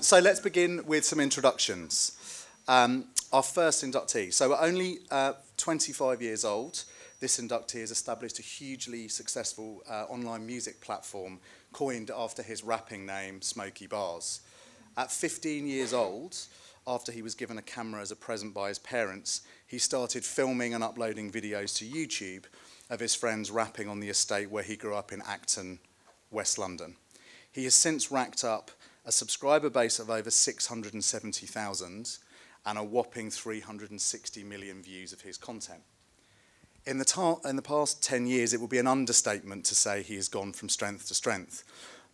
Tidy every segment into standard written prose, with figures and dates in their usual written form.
So let's begin with some introductions. Our first inductee. So we're only 25 years old. This inductee has established a hugely successful online music platform coined after his rapping name, Smokey Bars. At 15 years old, after he was given a camera as a present by his parents, he started filming and uploading videos to YouTube of his friends rapping on the estate where he grew up in Acton, West London. He has since racked up a subscriber base of over 670,000 and a whopping 360 million views of his content. In the past 10 years, it would be an understatement to say he has gone from strength to strength.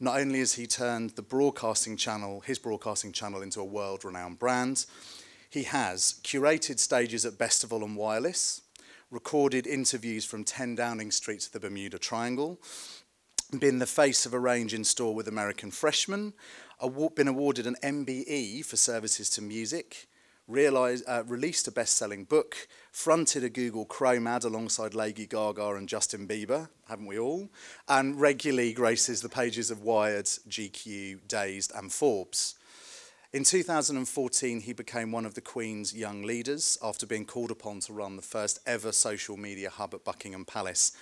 Not only has he turned his broadcasting channel into a world-renowned brand, he has curated stages at Bestival and Wireless, recorded interviews from 10 Downing Street to the Bermuda Triangle, been the face of a range in store with American Freshmen, been awarded an MBE for services to music, released a best-selling book, fronted a Google Chrome ad alongside Lady Gaga and Justin Bieber, haven't we all, and regularly graces the pages of Wired, GQ, Dazed and Forbes. In 2014, he became one of the Queen's young leaders after being called upon to run the first ever social media hub at Buckingham Palace,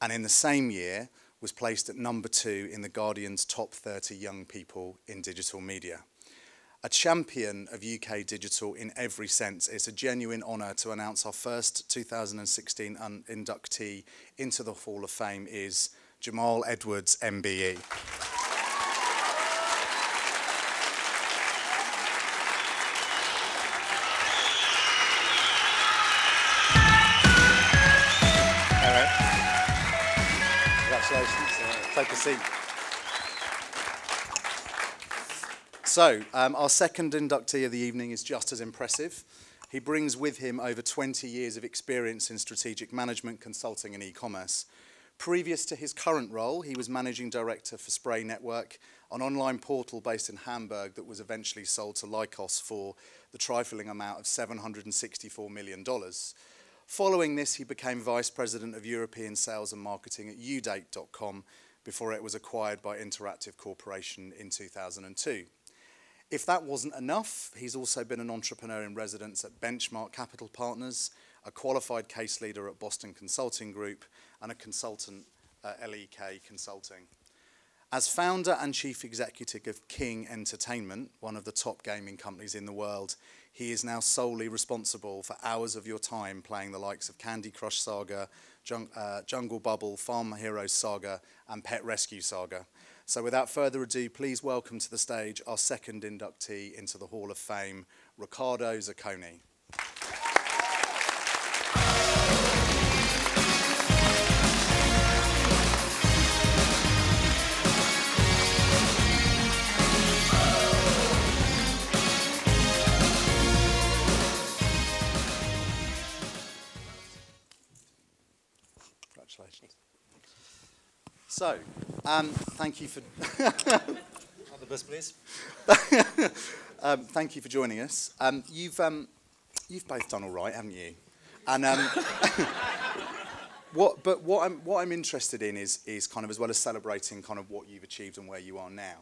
and in the same year was placed at number 2 in The Guardian's top 30 young people in digital media. A champion of UK digital in every sense, it's a genuine honour to announce our first 2016 inductee into the Hall of Fame is Jamal Edwards, MBE. All right. Congratulations. Take a seat. So, our second inductee of the evening is just as impressive. He brings with him over 20 years of experience in strategic management, consulting and e-commerce. Previous to his current role, he was managing director for Spray Network, an online portal based in Hamburg that was eventually sold to Lycos for the trifling amount of $764 million. Following this, he became vice president of European sales and marketing at udate.com before it was acquired by Interactive Corporation in 2002. If that wasn't enough, he's also been an entrepreneur in residence at Benchmark Capital Partners, a qualified case leader at Boston Consulting Group, and a consultant at LEK Consulting. As founder and chief executive of King Entertainment, one of the top gaming companies in the world, he is now solely responsible for hours of your time playing the likes of Candy Crush Saga, Jungle Bubble, Farm Heroes Saga, and Pet Rescue Saga. So without further ado, please welcome to the stage our second inductee into the Hall of Fame, Riccardo Zacconi. Congratulations. So, thank you for... All the best, please. Thank you for joining us. You've both done all right, haven't you? And what I'm interested in is kind of, as well as celebrating kind of what you've achieved and where you are now,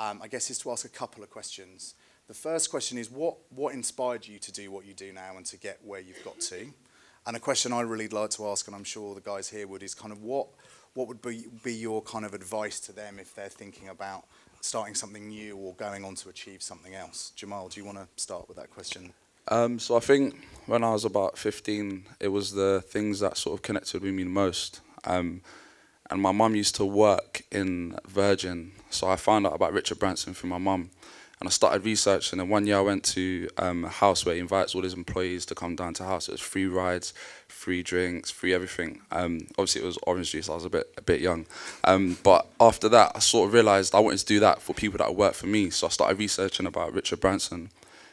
I guess is to ask a couple of questions. The first question is what inspired you to do what you do now and to get where you've got to? And a question I really like to ask, and I'm sure the guys here would, is kind of what would be your kind of advice to them if they're thinking about starting something new or going on to achieve something else? Jamal, do you want to start with that question? So I think when I was about 15, it was the things that sort of connected with me the most. And my mum used to work in Virgin, so I found out about Richard Branson through my mum. And I started researching, and one year I went to a house where he invites all his employees to come down to the house. It was free rides, free drinks, free everything. Obviously it was orange juice, I was a bit young. But after that, I sort of realised I wanted to do that for people that work for me. So I started researching about Richard Branson,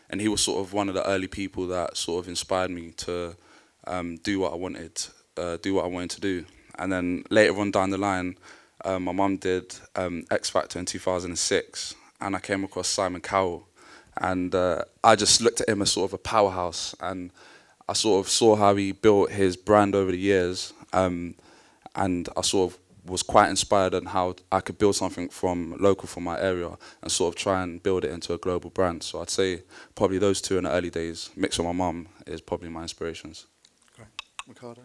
and he was sort of one of the early people that sort of inspired me to do what I wanted to do. And then later on down the line, my mum did X Factor in 2006. And I came across Simon Cowell, and I just looked at him as sort of a powerhouse, and I sort of saw how he built his brand over the years, and I sort of was quite inspired on how I could build something from local, from my area, and sort of try and build it into a global brand. So I'd say probably those two in the early days, mixed with my mum, is probably my inspirations. Great. Riccardo?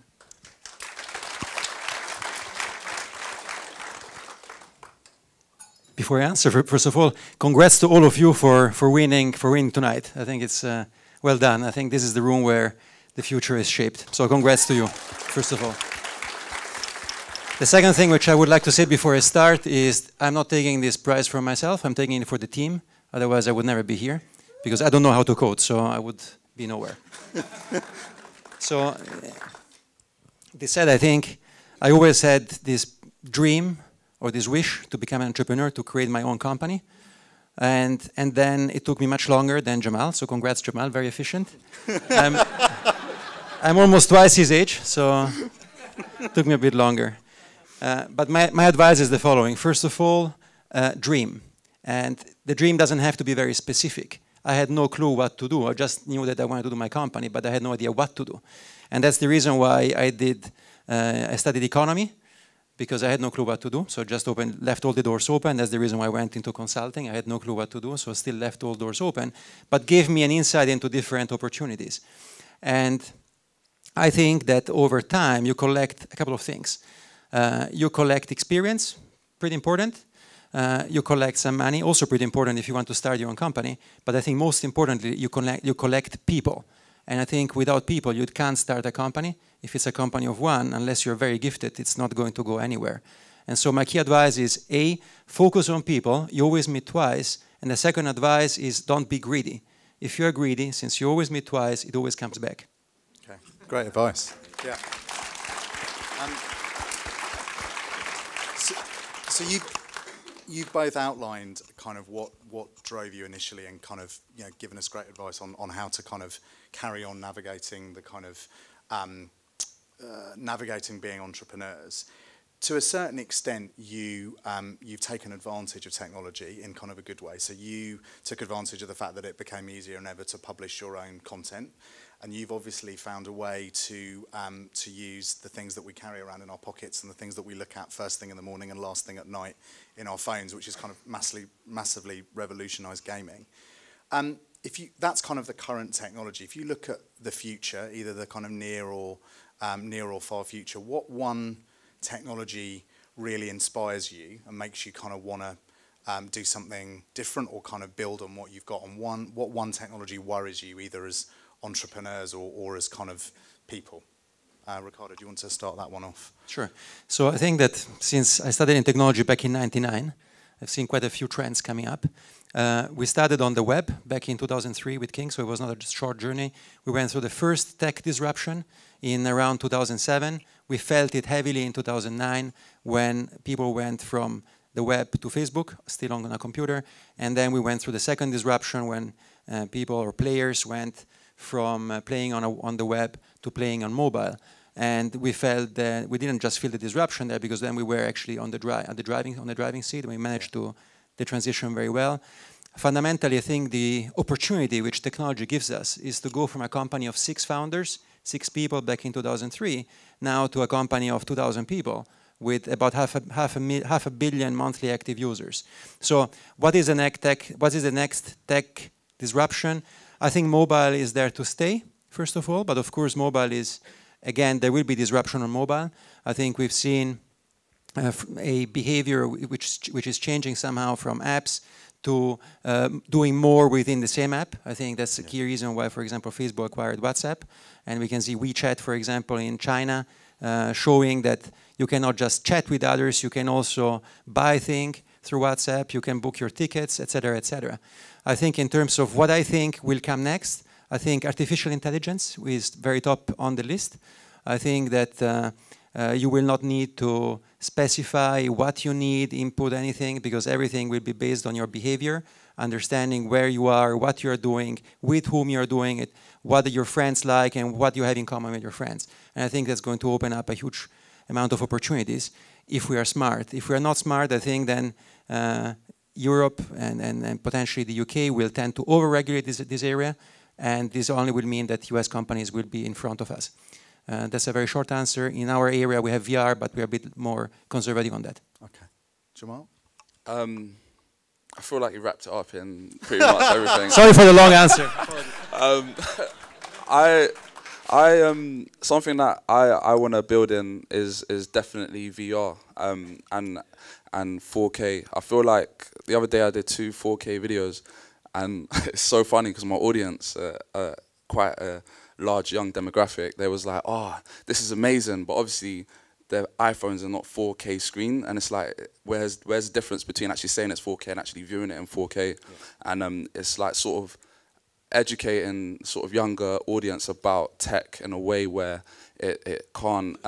Before I answer, first of all, congrats to all of you for winning tonight. I think it's well done. I think this is the room where the future is shaped. So congrats to you, first of all. The second thing which I would like to say before I start is I'm not taking this prize for myself. I'm taking it for the team. Otherwise, I would never be here because I don't know how to code, so I would be nowhere. So, this said, I think I always had this dream or this wish to become an entrepreneur, to create my own company. And then it took me much longer than Jamal, so congrats Jamal, very efficient. I'm almost twice his age, so it took me a bit longer. But my advice is the following. First of all, dream. And the dream doesn't have to be very specific. I had no clue what to do. I just knew that I wanted to do my company, but I had no idea what to do. And that's the reason why I studied economy, because I had no clue what to do. So just left all the doors open. That's the reason why I went into consulting. I had no clue what to do, so still left all doors open, but gave me an insight into different opportunities. And I think that over time, you collect a couple of things. You collect experience, pretty important. You collect some money, also pretty important if you want to start your own company. But I think most importantly, you collect people. And I think without people, you can't start a company. If it's a company of one, unless you're very gifted, it's not going to go anywhere. And so my key advice is, A, focus on people. You always meet twice. And the second advice is don't be greedy. If you're greedy, since you always meet twice, it always comes back. Okay, great advice. Yeah. So you've both outlined kind of what drove you initially, and kind of given us great advice on how to kind of carry on navigating the kind of navigating being entrepreneurs. To a certain extent, you've taken advantage of technology in kind of a good way. So you took advantage of the fact that it became easier than ever to publish your own content, and you've obviously found a way to use the things that we carry around in our pockets and the things that we look at first thing in the morning and last thing at night in our phones, which is kind of massively revolutionised gaming. That's kind of the current technology. If you look at the future, either the kind of near or far future, what one technology really inspires you and makes you kind of want to do something different or kind of build on what you've got? And what one technology worries you, either as entrepreneurs or as kind of people? Riccardo, do you want to start that one off? Sure. So I think that since I studied in technology back in '99, I've seen quite a few trends coming up. We started on the web back in 2003 with King, so it was not a short journey. We went through the first tech disruption in around 2007. We felt it heavily in 2009 when people went from the web to Facebook, still on a computer. And then we went through the second disruption when people or players went from playing on the web to playing on mobile. And we felt that we didn't just feel the disruption there, because then we were actually on the driving seat, and we managed to the transition very well. Fundamentally, I think the opportunity which technology gives us is to go from a company of 6 founders, 6 people back in 2003, now to a company of 2,000 people with about half a billion monthly active users. So what is the next tech disruption? I think mobile is there to stay, first of all, but of course mobile is, again, there will be disruption on mobile. I think we've seen a behavior which is changing somehow from apps to doing more within the same app. I think that's the key reason why, for example, Facebook acquired WhatsApp. And we can see WeChat, for example, in China, showing that you cannot just chat with others, you can also buy things through WhatsApp, you can book your tickets, etc., etc. I think in terms of what I think will come next, I think artificial intelligence is very top on the list. I think that you will not need to specify what you need, input anything, because everything will be based on your behavior, understanding where you are, what you're doing, with whom you're doing it, what your friends like, and what you have in common with your friends. And I think that's going to open up a huge amount of opportunities if we are smart. If we are not smart, I think then Europe and potentially the UK will tend to over-regulate this area, and this only will mean that US companies will be in front of us. That's a very short answer. In our area, we have VR, but we're a bit more conservative on that. Okay. Jamal? I feel like you wrapped it up in pretty much everything. Sorry for the long answer. Something that I want to build in is definitely VR and 4K. I feel like the other day I did 2 4K videos, and it's so funny because my audience, quite a large young demographic, they was like, "Oh, this is amazing," but obviously their iPhones are not 4K screen, and it's like, where's the difference between actually saying it's 4K and actually viewing it in 4K? Yeah. And it's like sort of educating sort of younger audience about tech in a way where it can't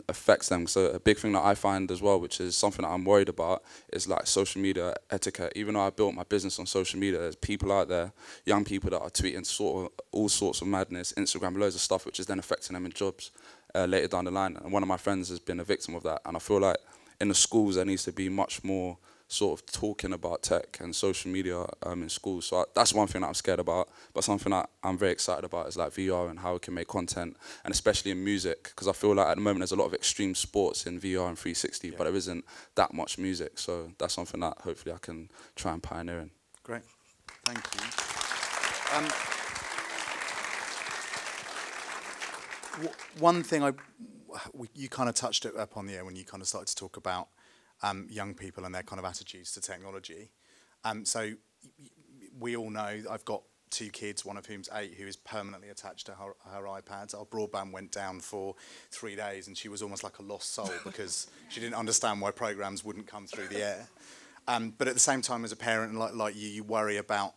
affect them. So a big thing that I find as well, which is something that I'm worried about, is like social media etiquette. Even though I built my business on social media, there's people out there, young people that are tweeting sort of all sorts of madness, Instagram, loads of stuff, which is then affecting them in jobs later down the line. And one of my friends has been a victim of that. And I feel like in the schools there needs to be much more sort of talking about tech and social media in schools. So that's one thing that I'm scared about, but something that I'm very excited about is like VR and how it can make content, and especially in music, because I feel like at the moment there's a lot of extreme sports in VR and 360, yeah, but there isn't that much music. So that's something that hopefully I can try and pioneer in. Great, thank you. One thing you kind of touched it up on the air when you kind of started to talk about young people and their kind of attitudes to technology. So we all know I've got 2 kids, one of whom's 8, who is permanently attached to her iPad. Our broadband went down for 3 days, and she was almost like a lost soul because she didn't understand why programs wouldn't come through the air. But at the same time, as a parent like you, you worry about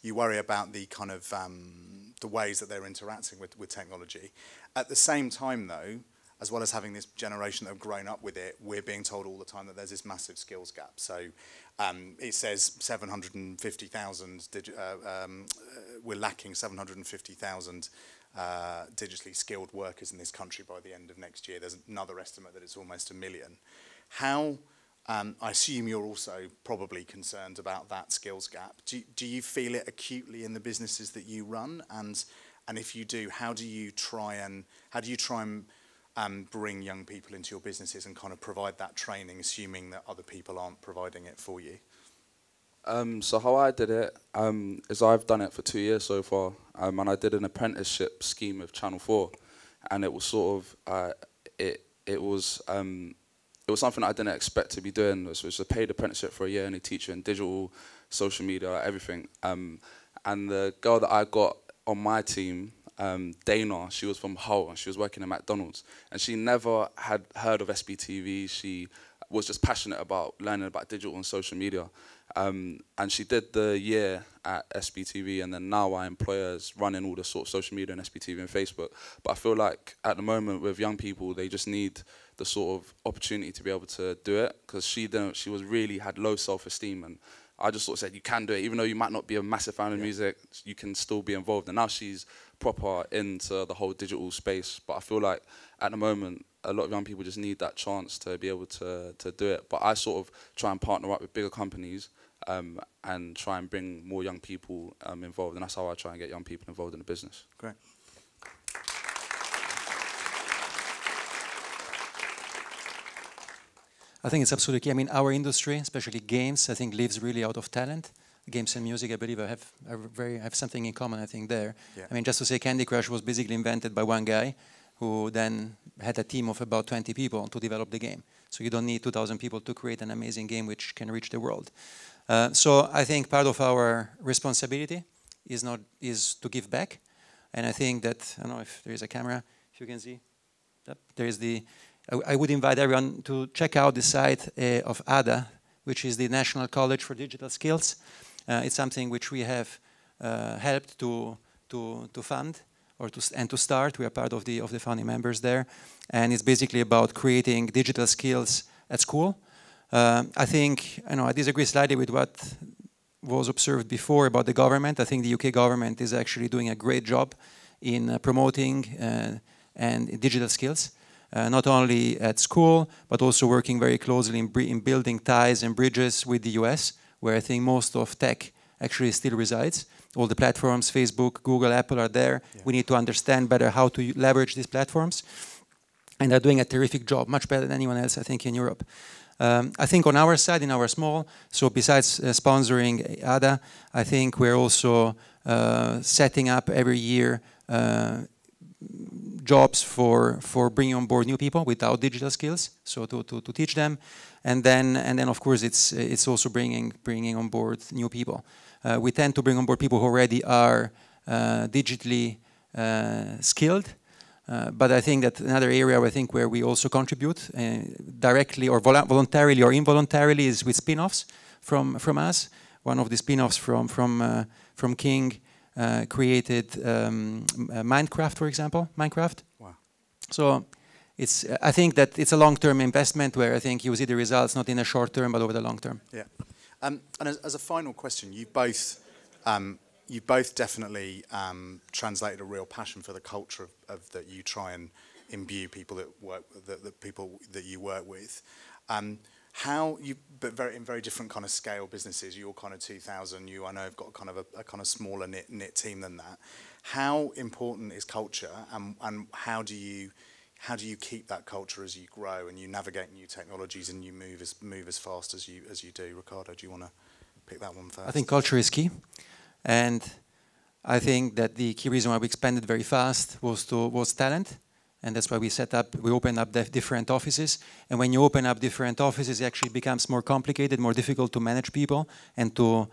the kind of the ways that they're interacting with technology. At the same time, though, as well as having this generation that have grown up with it, we're being told all the time that there's this massive skills gap. So it says 750,000, we're lacking 750,000 digitally skilled workers in this country by the end of next year. There's another estimate that it's almost 1 million. How, I assume you're also probably concerned about that skills gap. Do you feel it acutely in the businesses that you run? And if you do, how do you try and bring young people into your businesses and kind of provide that training, assuming that other people aren't providing it for you? So how I did it is I've done it for 2 years so far, and I did an apprenticeship scheme with Channel 4, and it was sort of it was something I didn't expect to be doing. It was a paid apprenticeship for a year, and they teach you in digital, social media, everything. And the girl that I got on my team, Dana, she was from Hull, and she was working at McDonald's, and she never had heard of SBTV. She was just passionate about learning about digital and social media, and she did the year at SBTV, and then now our employers running all the sort of social media and SBTV and Facebook. But I feel like at the moment with young people, they just need the sort of opportunity to be able to do it, because she was really had low self-esteem, and I just sort of said, you can do it, even though you might not be a massive fan of music, you can still be involved. And now she's proper into the whole digital space. But I feel like at the moment, a lot of young people just need that chance to be able to do it. But I sort of try and partner up with bigger companies and try and bring more young people involved. And that's how I try and get young people involved in the business. Great. I think it's absolutely key. I mean, our industry, especially games, I think lives really out of talent. Games and music, I believe, have something in common, I think, there. Yeah. I mean, just to say, Candy Crush was basically invented by one guy who then had a team of about 20 people to develop the game. So you don't need 2,000 people to create an amazing game which can reach the world. So I think part of our responsibility is to give back. And I think that, I don't know if there is a camera, if you can see. Yep, there is the... I would invite everyone to check out the site of ADA, which is the National College for Digital Skills. It's something which we have helped to fund and to start. We are part of the founding members there, and it's basically about creating digital skills at school. I think I disagree slightly with what was observed before about the government. I think the UK government is actually doing a great job in promoting and digital skills. Not only at school, but also working very closely in building ties and bridges with the US, where I think most of tech actually still resides. all the platforms, Facebook, Google, Apple are there. Yeah. We need to understand better how to leverage these platforms. And they're doing a terrific job, much better than anyone else, I think, in Europe. I think on our side, in our small, so besides sponsoring ADA, I think we're also setting up every year jobs for bringing on board new people without digital skills, so to teach them, and then of course it's also bringing on board new people. We tend to bring on board people who already are digitally skilled. But I think that another area where we also contribute directly or voluntarily or involuntarily is with spin-offs from us. One of the spin-offs from King created Minecraft, for example. Minecraft. Wow. So I think that it's a long-term investment where I think you see the results not in the short term but over the long term. Yeah. And as a final question, you both definitely translated a real passion for the culture of that you try and imbue people that work, the people that you work with. How you, but in very different kind of scale businesses. You're kind of 2,000. I know have got kind of a kind of smaller knit team than that. How important is culture, and how do you keep that culture as you grow and you navigate new technologies and you move as fast as you do? Riccardo, do you want to pick that one first? I think culture is key. And I think that the key reason why we expanded very fast was talent, and that's why we opened up different offices. And when you open up different offices, it actually becomes more complicated, more difficult to manage people, and to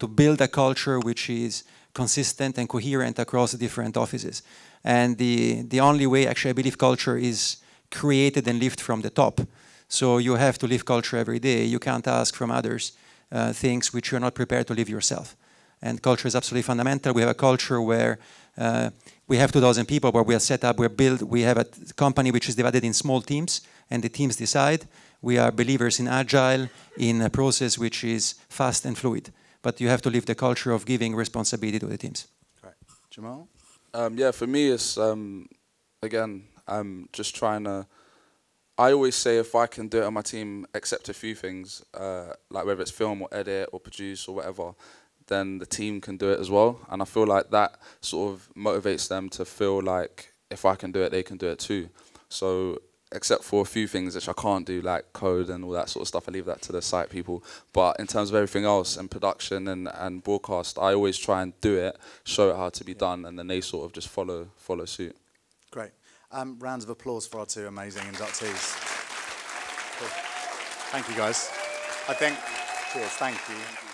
build a culture which is consistent and coherent across the different offices. And the only way, actually, I believe culture is created and lived from the top. So you have to live culture every day. You can't ask from others things which you're not prepared to live yourself. And culture is absolutely fundamental. We have a culture where we have 2,000 people, where we are set up, we have a company which is divided in small teams, and the teams decide. We are believers in agile, in a process which is fast and fluid. But you have to live the culture of giving responsibility to the teams. Great. Jamal? Yeah, for me, it's, again, I'm just trying to, I always say if I can do it on my team, except a few things, like whether it's film or edit or produce or whatever, then the team can do it as well. And I feel like that sort of motivates them to feel like if I can do it, they can do it too. So except for a few things which I can't do, like code and all that sort of stuff, I leave that to the site people. But in terms of everything else, and production and broadcast, I always try and do it, show it how to be done, and then they sort of just follow suit. Great. Rounds of applause for our two amazing inductees. Cool. Thank you, guys. Cheers, thank you.